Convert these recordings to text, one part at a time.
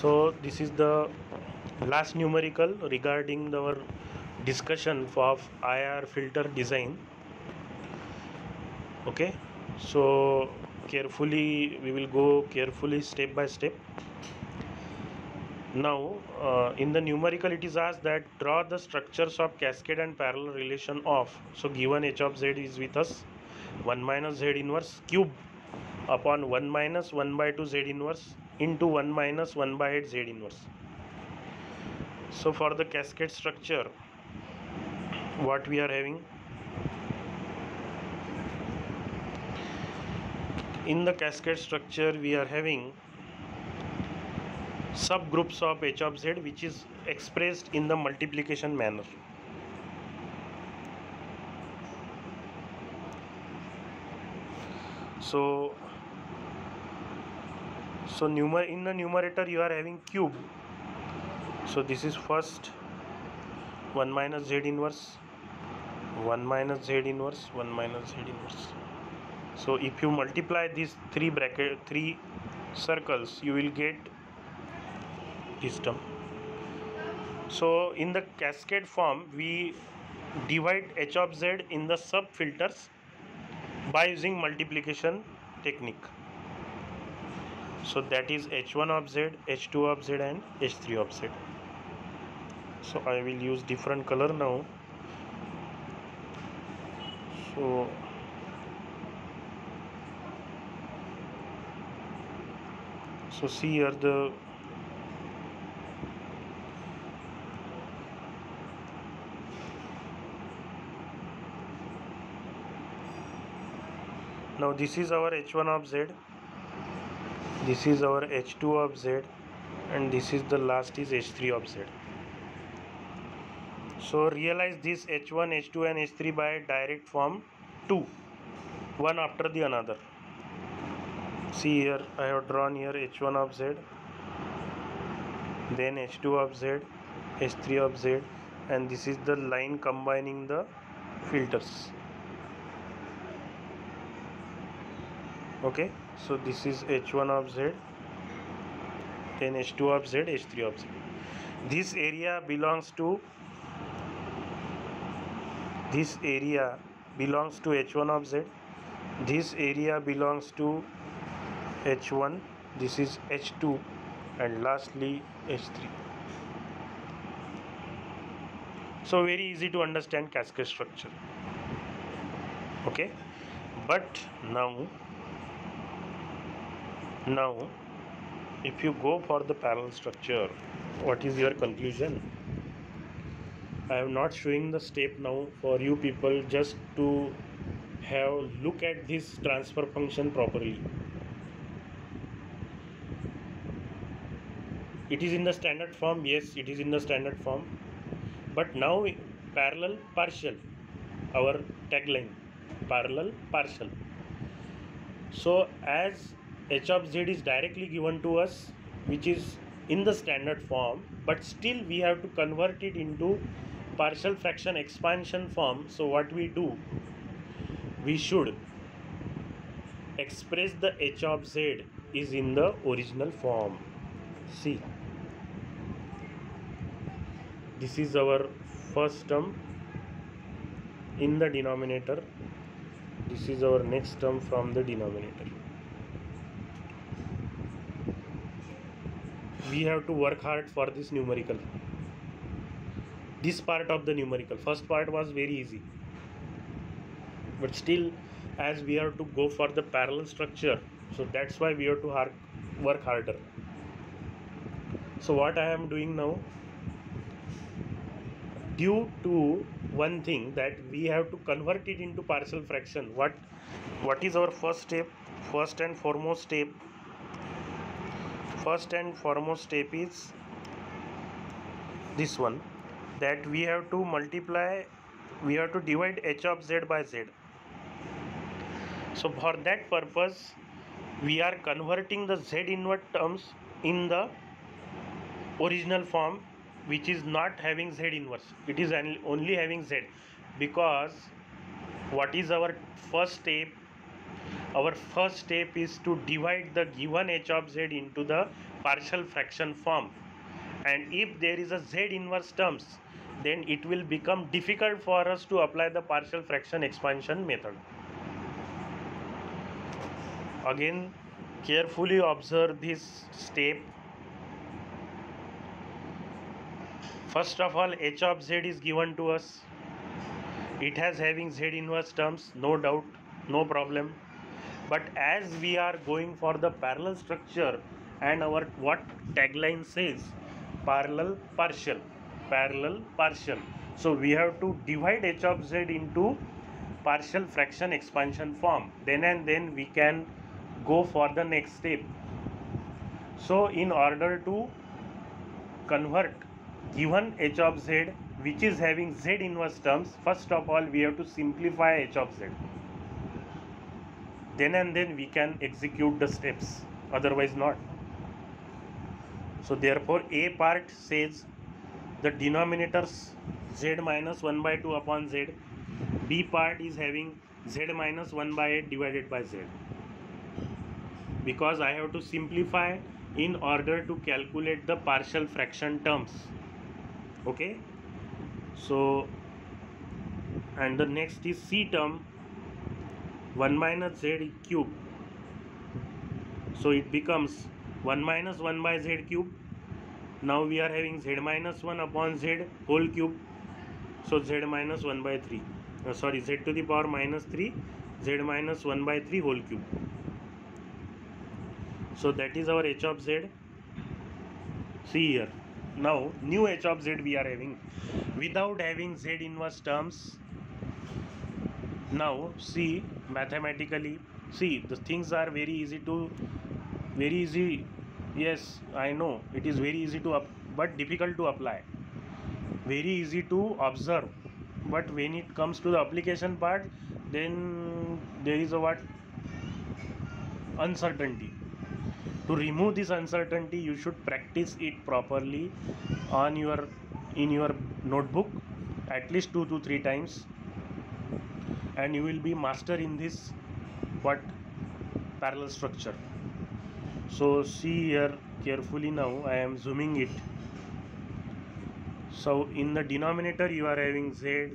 So this is the last numerical regarding our discussion of IR filter design. Okay, so carefully we will go carefully step by step. Now in the numerical it is asked that draw the structures of cascade and parallel relation of, so given h of z is with us 1 minus z inverse cube upon 1 minus 1 by 2 z inverse into 1 minus 1 by 8 z inverse. So for the cascade structure, what we are having, in the cascade structure we are having subgroups of h of z which is expressed in the multiplication manner. So in the numerator you are having cube. So this is first 1 minus z inverse, 1 minus z inverse, 1 minus z inverse. So if you multiply these three circles, you will get this term. So in the cascade form, we divide h of z in the sub filters by using multiplication technique. So that is h1 of z, h2 of z and h3 of z. So I will use different color now. So see here the now this is our h1 of z, this is our h2 of z, and this is the last is h3 of z. So realize this h1, h2 and h3 by direct form 2, one after the another. See here I have drawn here h1 of z, then h2 of z, h3 of z, and this is the line combining the filters. Okay, so this is h1 of z, then h2 of z, h3 of z. This area belongs to h1 of z, this area belongs to h1, this is h2, and lastly h3. So very easy to understand cascade structure. Okay, but now if you go for the parallel structure, what is your conclusion? I am not showing the step now for you people, just to have look at this transfer function properly. It is in the standard form, yes, it is in the standard form, but now parallel partial, our tagline, parallel partial. So as h of z is directly given to us, which is in the standard form, but still we have to convert it into partial fraction expansion form. So what we do, we should express the h of z is in the original form. See, this is our first term in the denominator, this is our next term from the denominator. We have to work hard for this numerical. This part of the numerical, first part was very easy, but still as we have to go for the parallel structure, so that's why we have to work harder. So what I am doing now, due to one thing that we have to convert it into partial fraction, what is our first step? First and foremost step is this one, that we have to divide h of z by z. So for that purpose we are converting the z inverse terms in the original form, which is not having z inverse, it is only having z, because what is our first step? our first step is to divide the given h of z into the partial fraction form, and if there is a z inverse terms, then it will become difficult for us to apply the partial fraction expansion method. Again, carefully observe this step. First of all, h of z is given to us. It has having z inverse terms, no doubt, no problem. But as we are going for the parallel structure, and our what tagline says, parallel partial, parallel partial. So we have to divide h of z into partial fraction expansion form. Then and then we can go for the next step. So in order to convert given h of z which is having z inverse terms, first of all we have to simplify h of z. Then and then we can execute the steps, otherwise not. So therefore a part says the denominators z minus 1 by 2 upon z. B part is having z minus 1 by 8 divided by z, because I have to simplify in order to calculate the partial fraction terms. Okay, so and the next is C term, 1 minus z cube. So it becomes 1 minus 1 by z cube. Now we are having z minus 1 upon z whole cube. So z minus 1 by 3. Z to the power minus 3, z minus 1 by 3 whole cube. So that is our h of z. See here. Now new h of z we are having without having z inverse terms. Now see mathematically, see the things are very easy. Yes, I know it is very easy to but difficult to apply. Very easy to observe, but when it comes to the application part, then there is a what? Uncertainty. To remove this uncertainty, you should practice it properly in your notebook at least 2 to 3 times, and you will be master in this parallel structure. So see here carefully. Now I am zooming it. So in the denominator you are having z,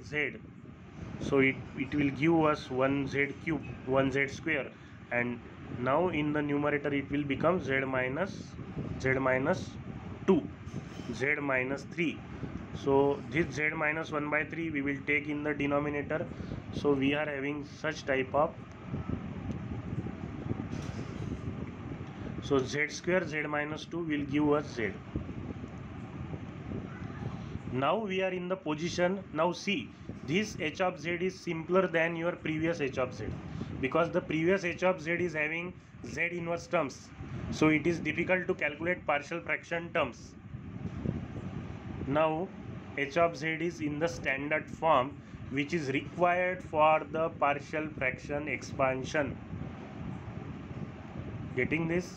so it will give us 1z cube, 1z square, and now in the numerator it will become z minus 2, z minus 3. So this z minus 1 by 3 we will take in the denominator. So we are having such type of, so z square, z minus 2 will give us z. Now we are in the position. Now see, this h of z is simpler than your previous h of z, because the previous h of z is having z inverse terms, so it is difficult to calculate partial fraction terms. Now h of z is in the standard form which is required for the partial fraction expansion. Getting this?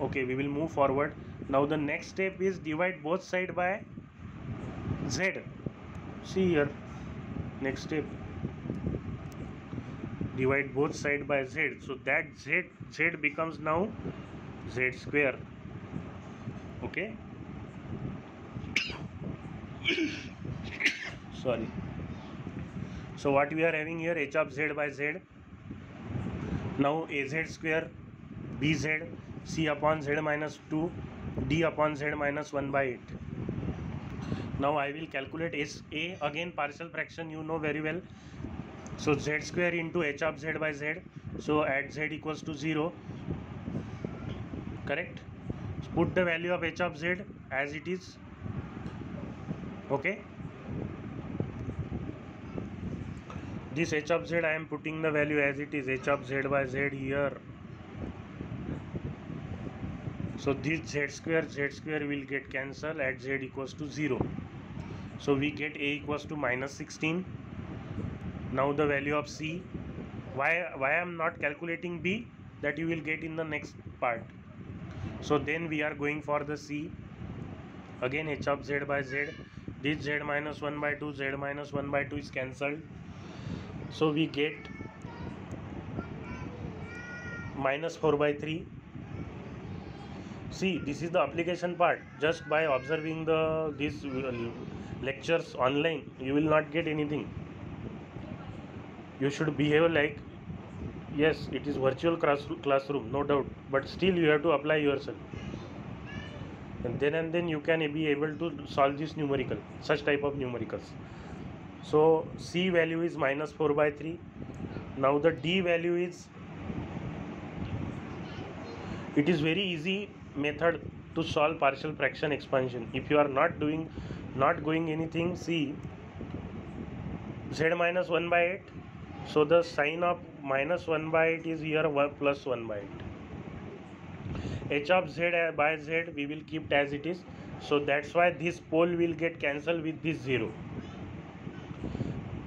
Okay, we will move forward. Now the next step is divide both sides by z. See here, next step, divide both sides by z. So that z becomes now z square. Okay. Sorry. So what we are having here, h of z by z. Now az square, bz, c upon z minus 2, d upon z minus 1 by 8. Now I will calculate a, again partial fraction you know very well. So z square into h of z by z. So at z equals to 0, correct? Put the value of h of z as it is. Okay. This h of z I am putting the value as it is, h of z by z here. So this z square will get cancelled at z equals to 0. So we get a equals to minus 16. Now the value of c. Why I am not calculating b, that you will get in the next part. So then we are going for the c. Again h of z by z. This z minus 1 by 2, z minus 1 by 2 is cancelled. So we get minus 4 by 3. See, this is the application part. Just by observing these lectures online, you will not get anything. You should behave like, yes, it is virtual classroom, no doubt, but still you have to apply yourself. And then you can be able to solve this numerical, such type of numericals. So C value is minus 4 by 3. Now the D value is, it is very easy method to solve partial fraction expansion. If you are not going anything, see Z minus 1 by 8. So the sign of minus 1 by 8 is here 1 plus 1 by 8. H of Z by Z we will keep as it is. So that's why this pole will get cancelled with this 0.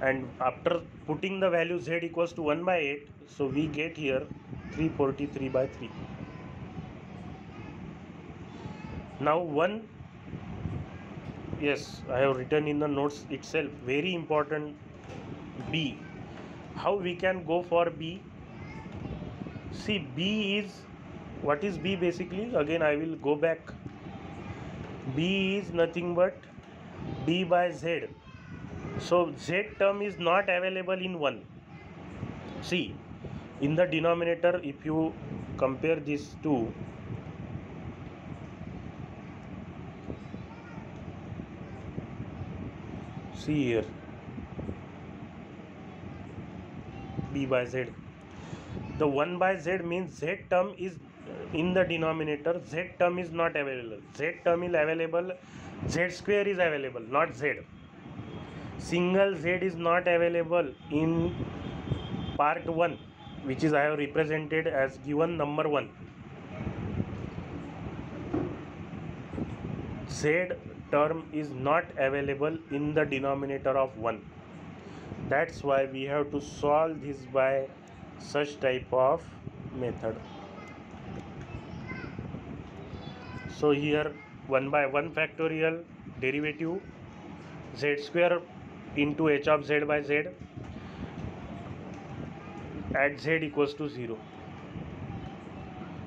And after putting the value Z equals to 1 by 8, so we get here 343 by 3. Now 1, yes, I have written in the notes itself, very important, B. How we can go for B? See, B is, what is B basically? Again I will go back. B is nothing but D by Z. So Z term is not available in 1. See, in the denominator, if you compare these two, see here, B by Z. The 1 by Z means Z term is in the denominator, Z term is not available. Z term is available, Z square is available, not Z. Single Z is not available in part 1, which is I have represented as given number 1. Z term is not available in the denominator of 1. That's why we have to solve this by such type of method. So here 1 by 1 factorial derivative Z square into H of Z by Z at Z equals to 0.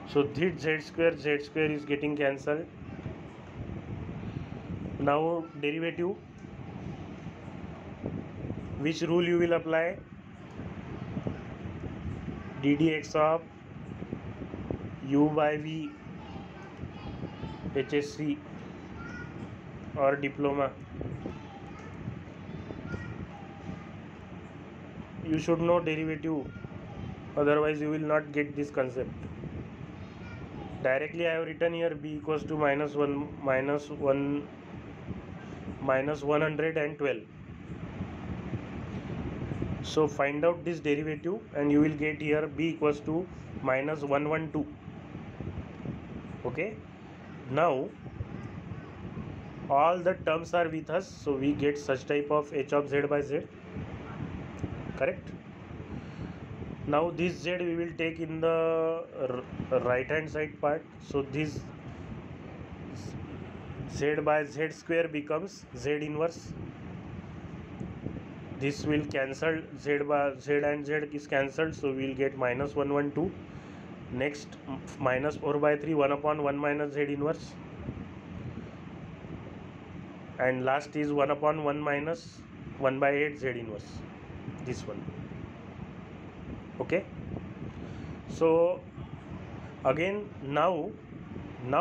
So this Z square is getting cancelled. Now derivative, which rule you will apply? ddx of u by v, HSC or diploma. You should know derivative, otherwise you will not get this concept. Directly I have written here b equals to minus 112. So find out this derivative and you will get here b equals to minus 112. Okay, now all the terms are with us, so we get such type of H of Z by Z, correct? Now this Z we will take in the right hand side part, so this Z by Z square becomes Z inverse. This will cancel, Z by Z and Z is cancelled, so we will get minus 112. Next minus 4 by 3, 1 upon 1 minus Z inverse, and last is 1 upon 1 minus 1 by 8 Z inverse, this one. Okay, so again now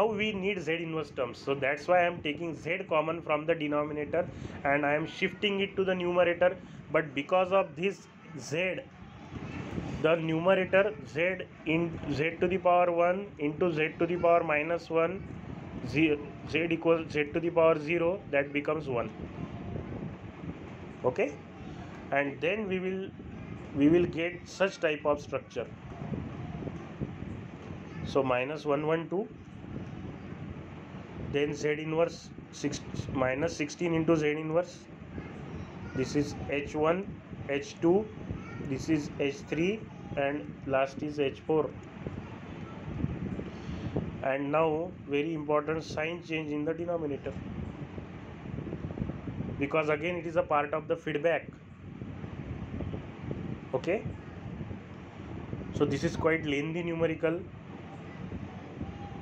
we need Z inverse terms, so that's why I am taking Z common from the denominator and I am shifting it to the numerator. But because of this Z, the numerator Z in Z to the power 1 into Z to the power minus 1, Z equals Z to the power 0, that becomes 1. Okay, and then we will get such type of structure. So minus 112, then Z inverse minus 16 into Z inverse. This is H1, H2, this is H3, and last is H4. And now very important, sign change in the denominator, because again it is a part of the feedback. Okay, So this is quite lengthy numerical,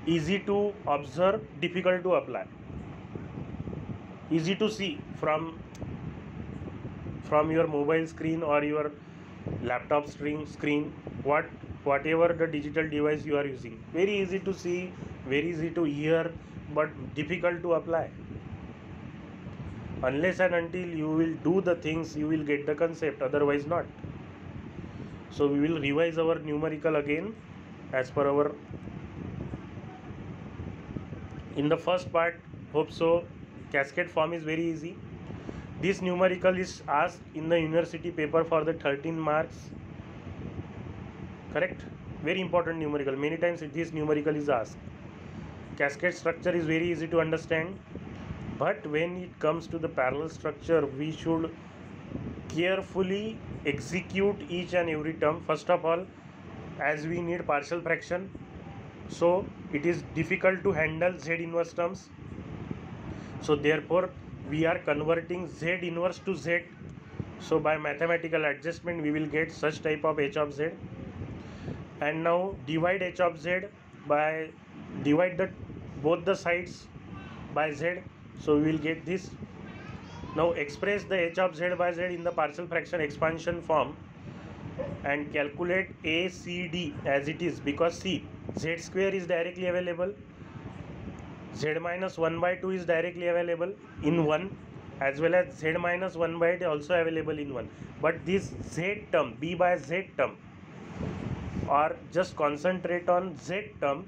easy to observe, difficult to apply, easy to see from your mobile screen or your laptop screen, whatever the digital device you are using. Very easy to see, very easy to hear, but difficult to apply. Unless and until you will do the things, you will get the concept, otherwise not. So we will revise our numerical again as per our in the first part. Hope so. Cascade form is very easy. This numerical is asked in the university paper for the 13 marks. Correct? Very important numerical. Many times this numerical is asked. Cascade structure is very easy to understand, but when it comes to the parallel structure, we should carefully execute each and every term. First of all, as we need partial fraction, so it is difficult to handle Z inverse terms. So therefore we are converting Z inverse to Z. So by mathematical adjustment we will get such type of H of Z. And now divide H of Z by divide both the sides by Z. So we will get this. Now express the H of Z by Z in the partial fraction expansion form and calculate ACD as it is, because see, Z square is directly available, Z minus 1 by 2 is directly available in 1, as well as Z minus 1 by 8 also available in 1. But this Z term, B by Z term, or just concentrate on Z term,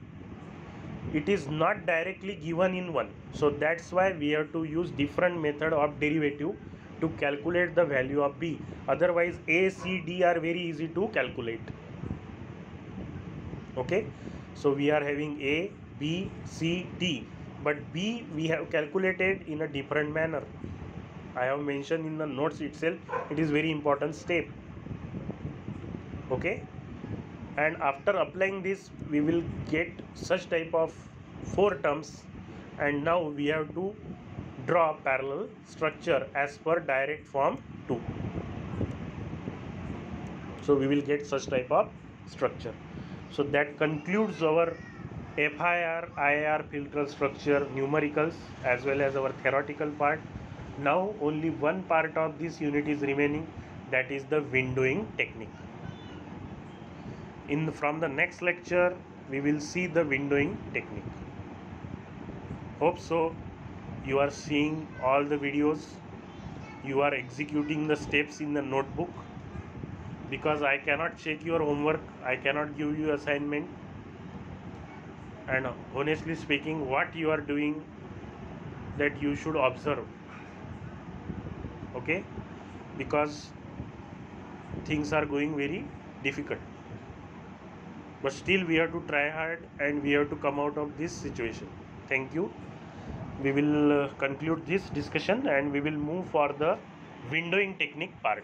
it is not directly given in 1. So that's why we have to use different method of derivative to calculate the value of B. Otherwise A, C, D are very easy to calculate. Okay, so we are having A, B, C, D, but B we have calculated in a different manner. I have mentioned in the notes itself. It is very important step. Okay, and after applying this we will get such type of 4 terms, and now we have to draw parallel structure as per direct form 2. So we will get such type of structure. So that concludes our FIR, IIR filter structure numericals as well as our theoretical part. Now only one part of this unit is remaining, that is the windowing technique. From the next lecture we will see the windowing technique. Hope so you are seeing all the videos, you are executing the steps in the notebook, because I cannot check your homework, I cannot give you assignment, and honestly speaking what you are doing, that you should observe. Okay, because things are going very difficult, but still we have to try hard and we have to come out of this situation. Thank you. We will conclude this discussion and we will move for the windowing technique part.